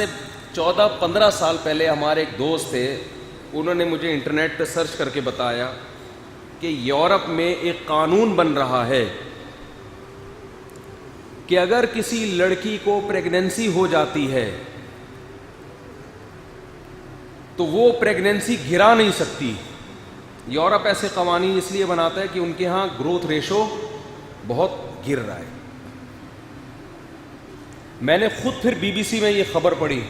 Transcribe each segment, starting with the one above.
سے 14-15 سال پہلے ہمارے ایک دوست تھے, انہوں نے مجھے انٹرنیٹ پہ سرچ کر کے بتایا کہ یورپ میں ایک قانون بن رہا ہے کہ اگر کسی لڑکی کو پریگننسی ہو جاتی ہے تو وہ پریگننسی گرا نہیں سکتی. یورپ ایسے قوانین اس لیے بناتا ہے کہ ان کے ہاں گروتھ ریشو بہت گر رہا ہے. میں نے خود پھر بی بی سی میں یہ خبر پڑھی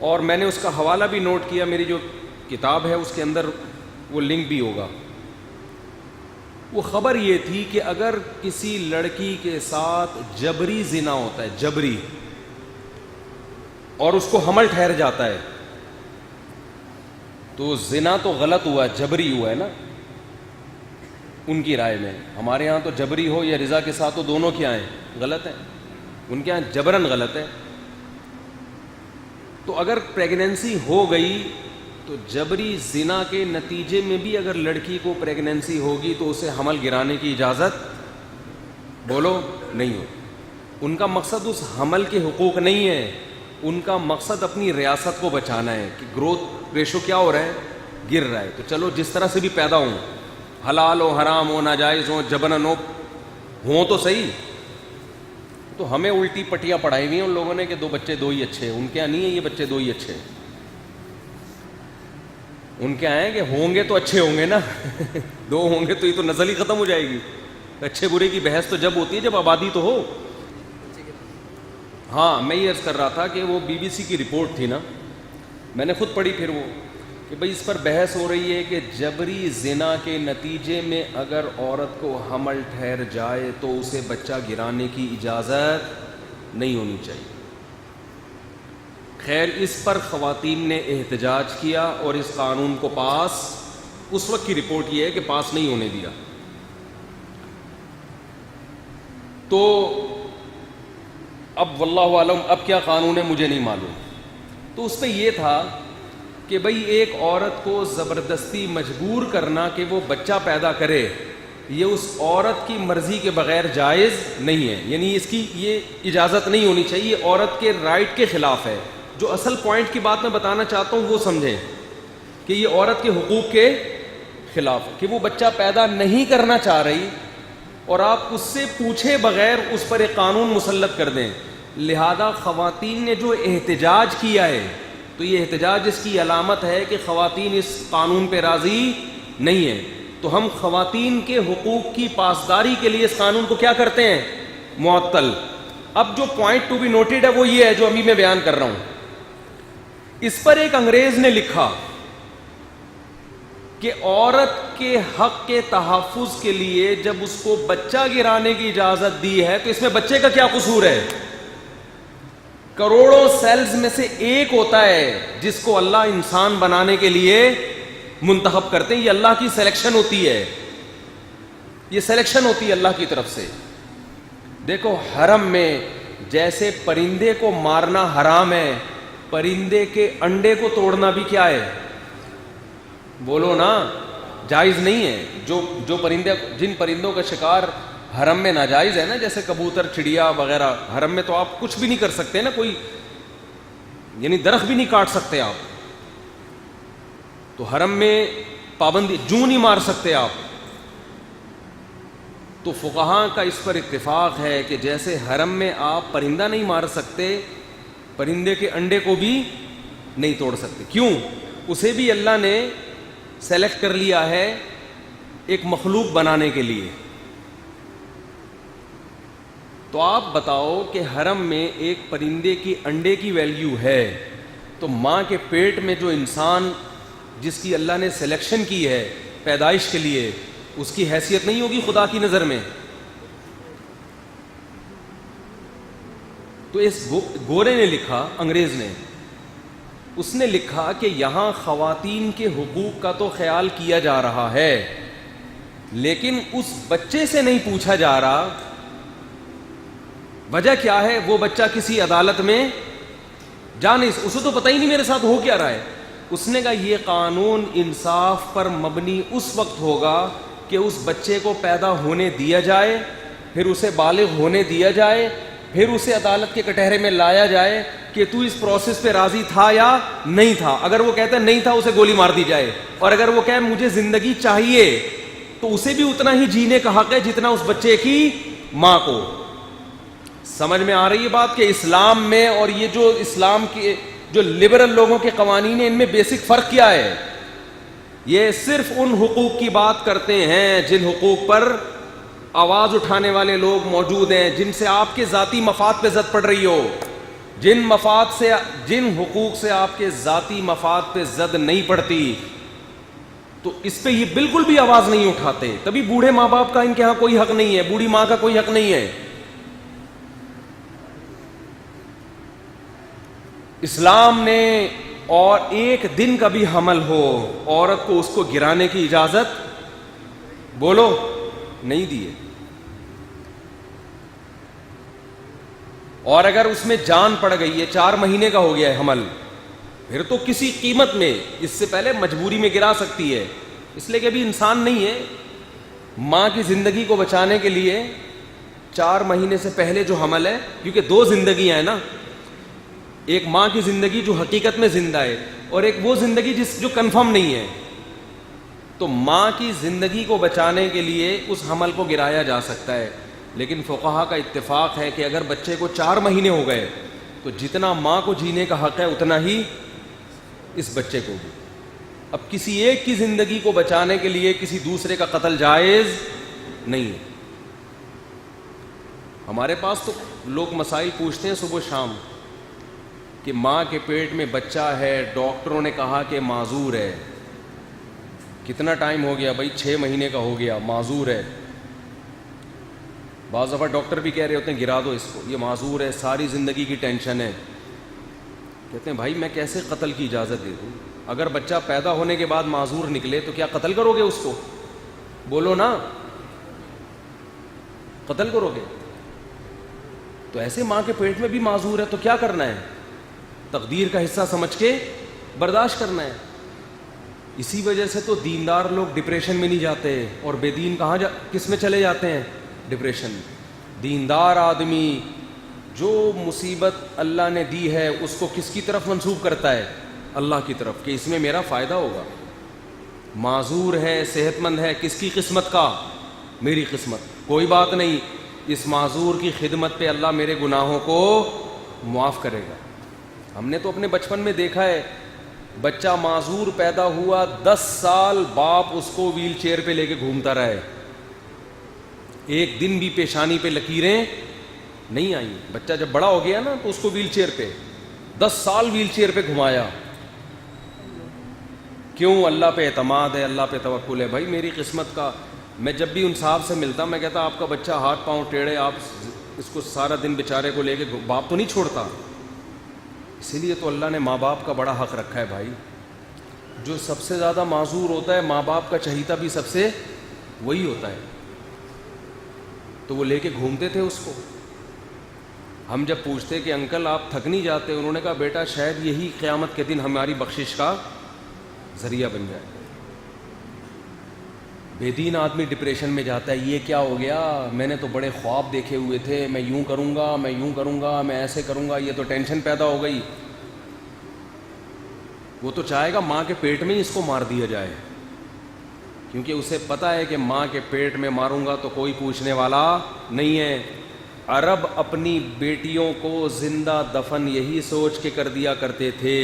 اور میں نے اس کا حوالہ بھی نوٹ کیا. میری جو کتاب ہے اس کے اندر وہ لنک بھی ہوگا. وہ خبر یہ تھی کہ اگر کسی لڑکی کے ساتھ جبری زنا ہوتا ہے, جبری, اور اس کو حمل ٹھہر جاتا ہے تو زنا تو غلط ہوا, جبری ہوا ہے نا ان کی رائے میں. ہمارے ہاں تو جبری ہو یا رضا کے ساتھ ہو, دونوں کیا ہیں, غلط ہیں. ان کے ہاں جبرن غلط ہے. تو اگر پریگننسی ہو گئی تو جبری زنا کے نتیجے میں بھی اگر لڑکی کو پریگننسی ہوگی تو اسے حمل گرانے کی اجازت بولو نہیں ہو. ان کا مقصد اس حمل کے حقوق نہیں ہے, ان کا مقصد اپنی ریاست کو بچانا ہے کہ گروتھ ریشو کیا ہو رہا ہے, گر رہا ہے. تو چلو جس طرح سے بھی پیدا ہوں, حلال ہو, حرام ہو, ناجائز ہو, جبرن ہو تو صحیح. تو ہمیں الٹی پٹیاں پڑھائی ہوئی ہیں ان لوگوں نے کہ 2 بچے 2 ہی اچھے ہیں. ان کے یہاں نہیں ہے یہ بچے 2 ہی اچھے ہیں. ان کے آئے کہ ہوں گے تو اچھے ہوں گے نا 2 ہوں گے تو یہ تو نسل ہی ختم ہو جائے گی. اچھے برے کی بحث تو جب ہوتی ہے جب آبادی تو ہو. ہاں میں یہ عرض کر رہا تھا کہ وہ بی بی سی کی رپورٹ تھی نا, میں نے خود پڑھی پھر وہ کہ بھئی اس پر بحث ہو رہی ہے کہ جبری زنا کے نتیجے میں اگر عورت کو حمل ٹھہر جائے تو اسے بچہ گرانے کی اجازت نہیں ہونی چاہیے. خیر اس پر خواتین نے احتجاج کیا اور اس قانون کو پاس, اس وقت کی رپورٹ یہ ہے کہ پاس نہیں ہونے دیا. تو اب واللہ عالم اب کیا قانون ہے مجھے نہیں معلوم. تو اس پہ یہ تھا کہ بھئی ایک عورت کو زبردستی مجبور کرنا کہ وہ بچہ پیدا کرے یہ اس عورت کی مرضی کے بغیر جائز نہیں ہے. یعنی اس کی یہ اجازت نہیں ہونی چاہیے, عورت کے رائٹ کے خلاف ہے. جو اصل پوائنٹ کی بات میں بتانا چاہتا ہوں وہ سمجھیں کہ یہ عورت کے حقوق کے خلاف ہے کہ وہ بچہ پیدا نہیں کرنا چاہ رہی اور آپ اس سے پوچھے بغیر اس پر ایک قانون مسلط کر دیں. لہذا خواتین نے جو احتجاج کیا ہے تو یہ احتجاج اس کی علامت ہے کہ خواتین اس قانون پہ راضی نہیں ہیں. تو ہم خواتین کے حقوق کی پاسداری کے لیے اس قانون کو کیا کرتے ہیں, معطل. اب جو پوائنٹ ٹو بی نوٹڈ ہے وہ یہ ہے جو ابھی میں بیان کر رہا ہوں. اس پر ایک انگریز نے لکھا کہ عورت کے حق کے تحفظ کے لیے جب اس کو بچہ گرانے کی اجازت دی ہے تو اس میں بچے کا کیا قصور ہے. کروڑوں سیلز میں سے ایک ہوتا ہے جس کو اللہ انسان بنانے کے لیے منتخب کرتے ہیں. یہ اللہ کی سلیکشن ہوتی ہے, یہ سلیکشن ہوتی ہے اللہ کی طرف سے. دیکھو حرم میں جیسے پرندے کو مارنا حرام ہے, پرندے کے انڈے کو توڑنا بھی کیا ہے, بولو نا, جائز نہیں ہے. جو پرندے, جن پرندوں کا شکار حرم میں ناجائز ہے نا, جیسے کبوتر, چڑیا وغیرہ, حرم میں تو آپ کچھ بھی نہیں کر سکتے نا, کوئی یعنی درخت بھی نہیں کاٹ سکتے آپ, تو حرم میں پابندی, جوں نہیں مار سکتے آپ. تو فقہاء کا اس پر اتفاق ہے کہ جیسے حرم میں آپ پرندہ نہیں مار سکتے, پرندے کے انڈے کو بھی نہیں توڑ سکتے. کیوں؟ اسے بھی اللہ نے سلیکٹ کر لیا ہے ایک مخلوق بنانے کے لیے. تو آپ بتاؤ کہ حرم میں ایک پرندے کی انڈے کی ویلیو ہے تو ماں کے پیٹ میں جو انسان جس کی اللہ نے سلیکشن کی ہے پیدائش کے لیے, اس کی حیثیت نہیں ہوگی خدا کی نظر میں. تو اس گورے نے لکھا, انگریز نے, اس نے لکھا کہ یہاں خواتین کے حقوق کا تو خیال کیا جا رہا ہے لیکن اس بچے سے نہیں پوچھا جا رہا. وجہ کیا ہے؟ وہ بچہ کسی عدالت میں جا نہیں, اسے تو پتہ ہی نہیں میرے ساتھ ہو کیا رہا ہے. اس نے کہا یہ قانون انصاف پر مبنی اس وقت ہوگا کہ اس بچے کو پیدا ہونے دیا جائے, پھر اسے بالغ ہونے دیا جائے, پھر اسے عدالت کے کٹہرے میں لایا جائے کہ تو اس پروسیس پہ راضی تھا یا نہیں تھا. اگر وہ کہتا ہے نہیں تھا, اسے گولی مار دی جائے. اور اگر وہ کہے مجھے زندگی چاہیے, تو اسے بھی اتنا ہی جینے کا حق ہے جتنا اس بچے کی ماں کو. سمجھ میں آ رہی ہے بات کہ اسلام میں اور یہ جو اسلام کے جو لبرل لوگوں کے قوانین ہیں, ان میں بیسک فرق کیا ہے؟ یہ صرف ان حقوق کی بات کرتے ہیں جن حقوق پر آواز اٹھانے والے لوگ موجود ہیں, جن سے آپ کے ذاتی مفاد پہ زد پڑ رہی ہو. جن حقوق سے آپ کے ذاتی مفاد پہ زد نہیں پڑتی, تو اس پہ یہ بالکل بھی آواز نہیں اٹھاتے. تبھی بوڑھے ماں باپ کا ان کے ہاں کوئی حق نہیں ہے, بوڑھی ماں کا کوئی حق نہیں ہے. اسلام نے اور ایک دن کا بھی حمل ہو, عورت کو اس کو گرانے کی اجازت بولو نہیں دی ہے. اور اگر اس میں جان پڑ گئی ہے, 4 مہینے کا ہو گیا ہے حمل, پھر تو کسی قیمت میں, اس سے پہلے مجبوری میں گرا سکتی ہے, اس لیے کہ ابھی انسان نہیں ہے. ماں کی زندگی کو بچانے کے لیے 4 مہینے سے پہلے جو حمل ہے, کیونکہ 2 زندگیاں ہیں نا, ایک ماں کی زندگی جو حقیقت میں زندہ ہے, اور ایک وہ زندگی جو کنفرم نہیں ہے. تو ماں کی زندگی کو بچانے کے لیے اس حمل کو گرایا جا سکتا ہے. لیکن فقہا کا اتفاق ہے کہ اگر بچے کو 4 مہینے ہو گئے, تو جتنا ماں کو جینے کا حق ہے اتنا ہی اس بچے کو بھی. اب کسی ایک کی زندگی کو بچانے کے لیے کسی دوسرے کا قتل جائز نہیں ہے. ہمارے پاس تو لوگ مسائل پوچھتے ہیں صبح شام کہ ماں کے پیٹ میں بچہ ہے, ڈاکٹروں نے کہا کہ معذور ہے. کتنا ٹائم ہو گیا بھائی؟ 6 مہینے کا ہو گیا, معذور ہے. بعض دفعہ ڈاکٹر بھی کہہ رہے ہوتے ہیں گرا دو اس کو, یہ معذور ہے, ساری زندگی کی ٹینشن ہے. کہتے ہیں بھائی میں کیسے قتل کی اجازت دے دوں؟ اگر بچہ پیدا ہونے کے بعد معذور نکلے تو کیا قتل کرو گے اس کو؟ بولو نا, قتل کرو گے؟ تو ایسے ماں کے پیٹ میں بھی معذور ہے تو کیا کرنا ہے؟ تقدیر کا حصہ سمجھ کے برداشت کرنا ہے. اسی وجہ سے تو دیندار لوگ ڈپریشن میں نہیں جاتے, اور بے دین کس میں چلے جاتے ہیں؟ ڈپریشن. دیندار آدمی جو مصیبت اللہ نے دی ہے اس کو کس کی طرف منسوب کرتا ہے؟ اللہ کی طرف, کہ اس میں میرا فائدہ ہوگا. معذور ہے, صحت مند ہے, کس کی قسمت کا؟ میری قسمت. کوئی بات نہیں, اس معذور کی خدمت پہ اللہ میرے گناہوں کو معاف کرے گا. ہم نے تو اپنے بچپن میں دیکھا ہے, بچہ معذور پیدا ہوا, 10 سال باپ اس کو ویل چیئر پہ لے کے گھومتا رہے, ایک دن بھی پیشانی پہ لکیریں نہیں آئیں. بچہ جب بڑا ہو گیا نا تو اس کو ویل چیئر پہ 10 سال ویل چیئر پہ گھمایا. کیوں؟ اللہ پہ اعتماد ہے, اللہ پہ توکل ہے. بھائی میری قسمت کا. میں جب بھی ان صاحب سے ملتا میں کہتا آپ کا بچہ ہاتھ پاؤں ٹیڑھے, آپ اس کو سارا دن بیچارے کو لے کے, باپ تو نہیں چھوڑتا. اسی لیے تو اللہ نے ماں باپ کا بڑا حق رکھا ہے بھائی. جو سب سے زیادہ معذور ہوتا ہے, ماں باپ کا چہیتا بھی سب سے وہی ہوتا ہے. تو وہ لے کے گھومتے تھے اس کو. ہم جب پوچھتے کہ انکل آپ تھک نہیں جاتے, انہوں نے کہا بیٹا شاید یہی قیامت کے دن ہماری بخشش کا ذریعہ بن جائے. بے دین آدمی ڈپریشن میں جاتا ہے, یہ کیا ہو گیا, میں نے تو بڑے خواب دیکھے ہوئے تھے, میں یوں کروں گا, میں یوں کروں گا, میں ایسے کروں گا, یہ تو ٹینشن پیدا ہو گئی. وہ تو چاہے گا ماں کے پیٹ میں ہی اس کو مار دیا جائے, کیونکہ اسے پتہ ہے کہ ماں کے پیٹ میں ماروں گا تو کوئی پوچھنے والا نہیں ہے. عرب اپنی بیٹیوں کو زندہ دفن یہی سوچ کے کر دیا کرتے تھے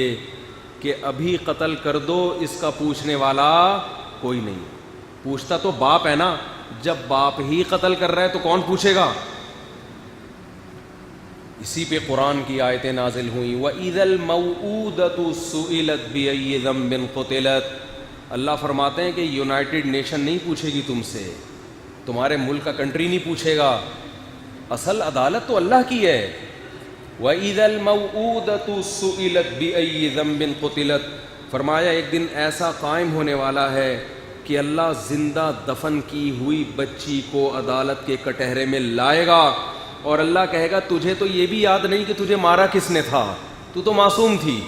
کہ ابھی قتل کر دو, اس کا پوچھنے والا کوئی نہیں. پوچھتا تو باپ ہے نا, جب باپ ہی قتل کر رہا ہے تو کون پوچھے گا؟ اسی پہ قرآن کی آیتیں نازل ہوئیں. وَإِذَا الْمَوْءُودَةُ سُئِلَتْ بِأَيِّ ذَنبٍ قُتِلَتْ. اللہ فرماتے ہیں کہ یونائٹڈ نیشن نہیں پوچھے گی تم سے, تمہارے ملک کا کنٹری نہیں پوچھے گا, اصل عدالت تو اللہ کی ہے. وَإِذَا الْمَوْءُودَةُ سُئِلَتْ بِأَيِّ ذَنبٍ قُتِلَتْ. فرمایا ایک دن ایسا قائم ہونے والا ہے کہ اللہ زندہ دفن کی ہوئی بچی کو عدالت کے کٹہرے میں لائے گا, اور اللہ کہے گا تجھے تو یہ بھی یاد نہیں کہ تجھے مارا کس نے تھا, تو معصوم تھی.